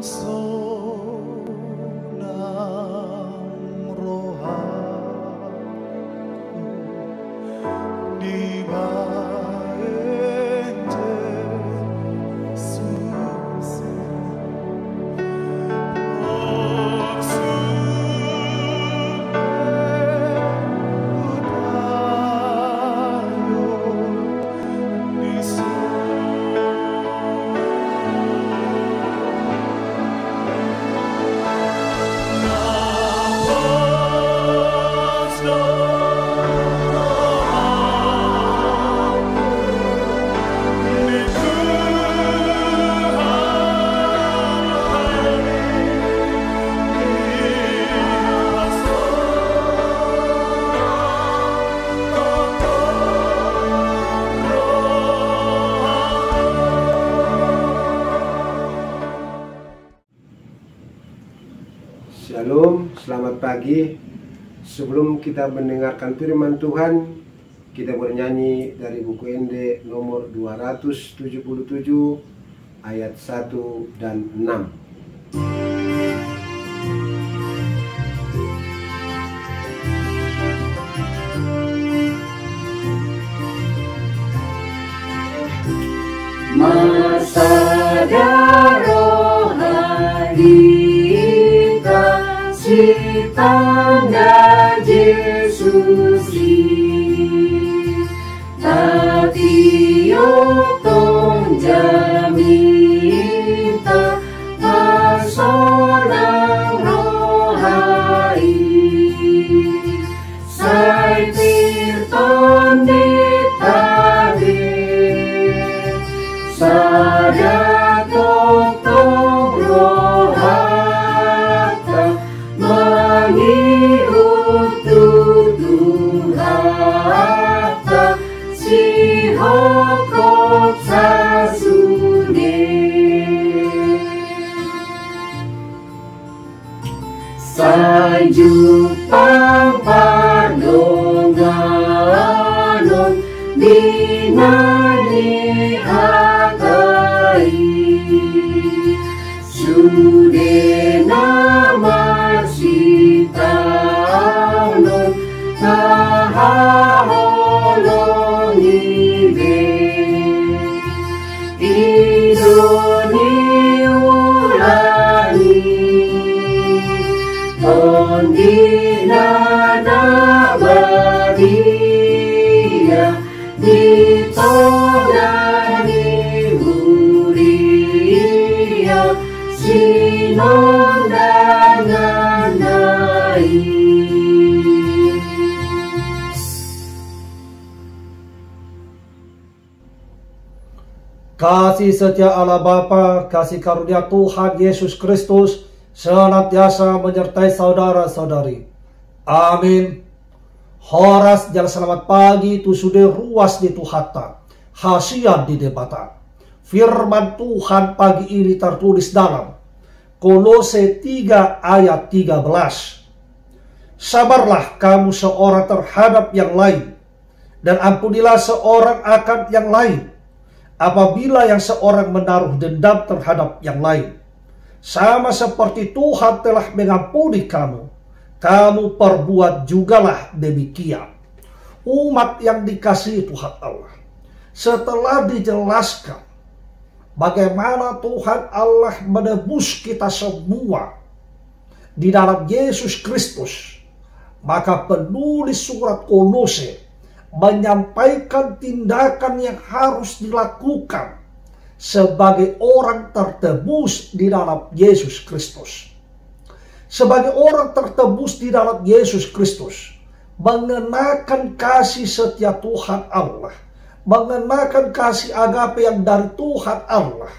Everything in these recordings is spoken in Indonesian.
solam rohaku di baeng Yesus. Shalom, selamat pagi. Sebelum kita mendengarkan firman Tuhan, kita bernyanyi dari buku Ende nomor 277 ayat 1 dan 6. Masa rohani kasih tanda Yesus tapi otong jaminta masolang rohai sai tirton ditade sada totong rohata mangi ututuhata si hokok sasune sanjupang panonganon dinani hatai sude nama sitanon tahaholong ibe idoni ulani ondina nabadia ditolani huria sinondanganai. Kasih setia Allah Bapa, kasih karunia Tuhan Yesus Kristus senantiasa menyertai saudara-saudari. Amin. Horas jalan selamat pagi tu sudah ruas di Tuhata, hasian di debata. Firman Tuhan pagi ini tertulis dalam Kolose 3 ayat 13. Sabarlah kamu seorang terhadap yang lain, dan ampunilah seorang akan yang lain. Apabila yang seorang menaruh dendam terhadap yang lain, sama seperti Tuhan telah mengampuni kamu, kamu perbuat jugalah demikian. Umat yang dikasihi Tuhan Allah, setelah dijelaskan bagaimana Tuhan Allah menebus kita semua di dalam Yesus Kristus, maka penulis surat Kolose menyampaikan tindakan yang harus dilakukan sebagai orang tertebus di dalam Yesus Kristus. Sebagai orang tertebus di dalam Yesus Kristus, mengenakan kasih setia Tuhan Allah, mengenakan kasih agape yang dari Tuhan Allah,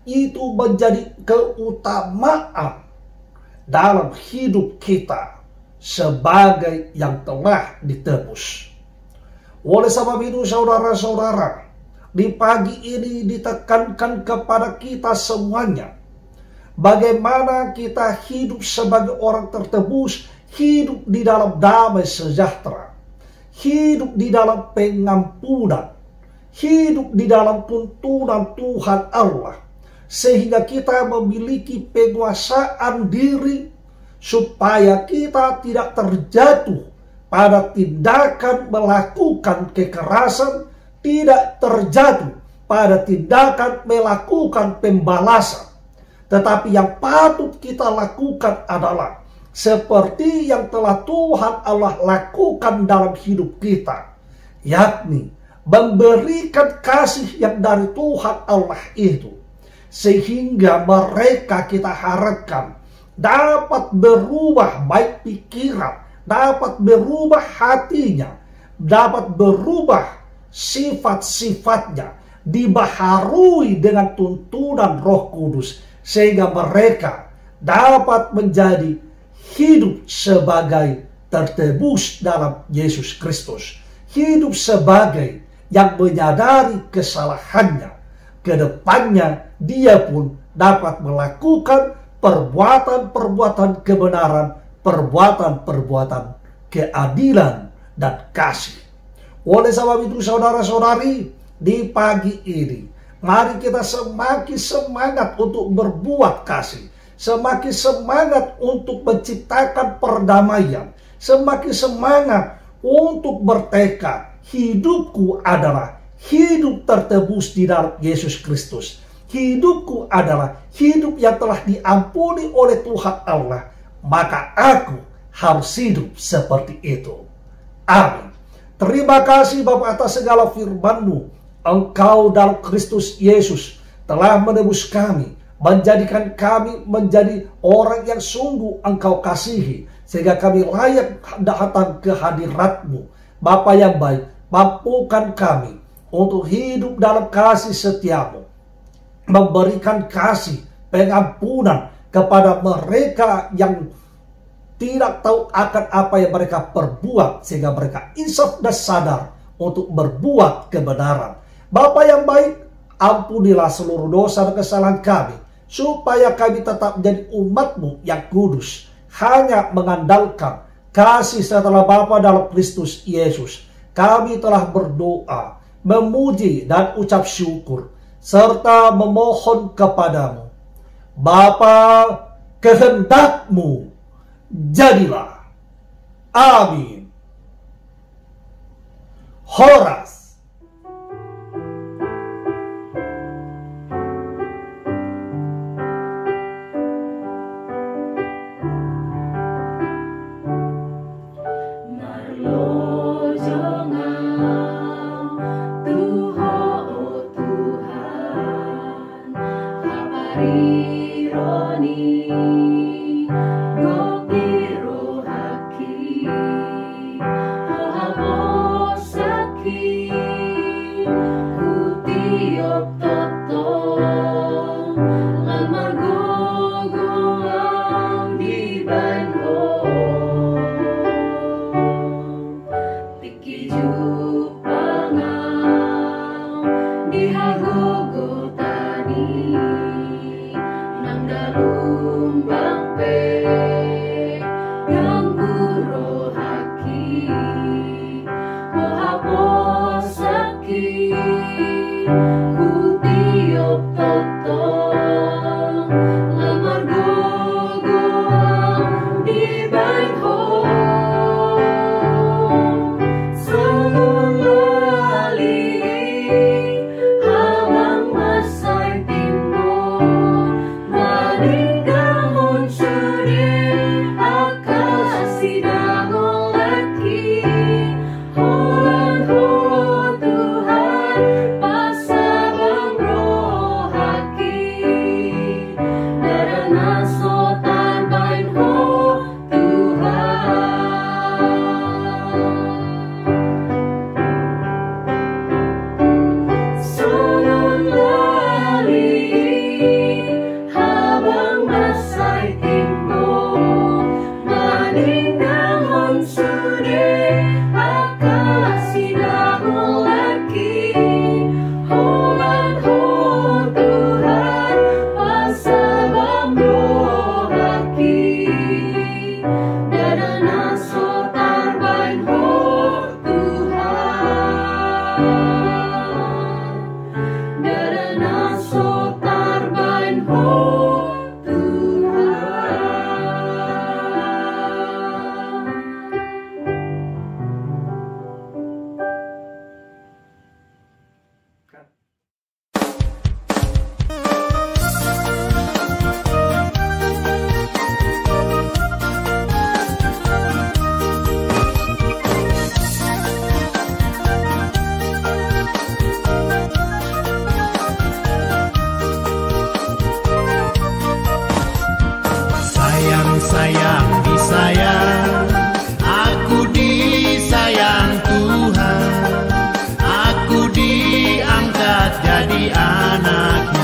itu menjadi keutamaan dalam hidup kita sebagai yang telah ditebus. Oleh sebab itu saudara-saudara, di pagi ini ditekankan kepada kita semuanya bagaimana kita hidup sebagai orang tertebus, hidup di dalam damai sejahtera, hidup di dalam pengampunan, hidup di dalam tuntunan Tuhan Allah, sehingga kita memiliki penguasaan diri, supaya kita tidak terjatuh pada tindakan melakukan kekerasan, tidak terjatuh pada tindakan melakukan pembalasan. Tetapi yang patut kita lakukan adalah seperti yang telah Tuhan Allah lakukan dalam hidup kita, yakni memberikan kasih yang dari Tuhan Allah itu, sehingga mereka kita harapkan dapat berubah baik pikiran, dapat berubah hatinya, dapat berubah sifat-sifatnya, dibaharui dengan tuntunan Roh Kudus, sehingga mereka dapat menjadi hidup sebagai tertebus dalam Yesus Kristus, hidup sebagai yang menyadari kesalahannya. Kedepannya dia pun dapat melakukan perbuatan-perbuatan kebenaran, perbuatan-perbuatan keadilan dan kasih. Oleh sebab itu saudara-saudari, di pagi ini mari kita semakin semangat untuk berbuat kasih, semakin semangat untuk menciptakan perdamaian, semakin semangat untuk bertekad, hidupku adalah hidup tertebus di dalam Yesus Kristus. Hidupku adalah hidup yang telah diampuni oleh Tuhan Allah. Maka aku harus hidup seperti itu. Amin. Terima kasih Bapa atas segala firman-Mu. Engkau dalam Kristus Yesus telah menebus kami, menjadikan kami menjadi orang yang sungguh Engkau kasihi, sehingga kami layak datang ke hadirat-Mu. Bapa yang baik, mampukan kami untuk hidup dalam kasih setia-Mu, memberikan kasih pengampunan kepada mereka yang tidak tahu akan apa yang mereka perbuat, sehingga mereka insaf dan sadar untuk berbuat kebenaran. Bapa yang baik, ampunilah seluruh dosa dan kesalahan kami, supaya kami tetap menjadi umat-Mu yang kudus, hanya mengandalkan kasih setelah Bapa dalam Kristus Yesus. Kami telah berdoa, memuji dan ucap syukur, serta memohon kepadamu. Bapa, kehendak-Mu jadilah. Amin. Horas. Tuhan, pasabang roh anak-anakmu.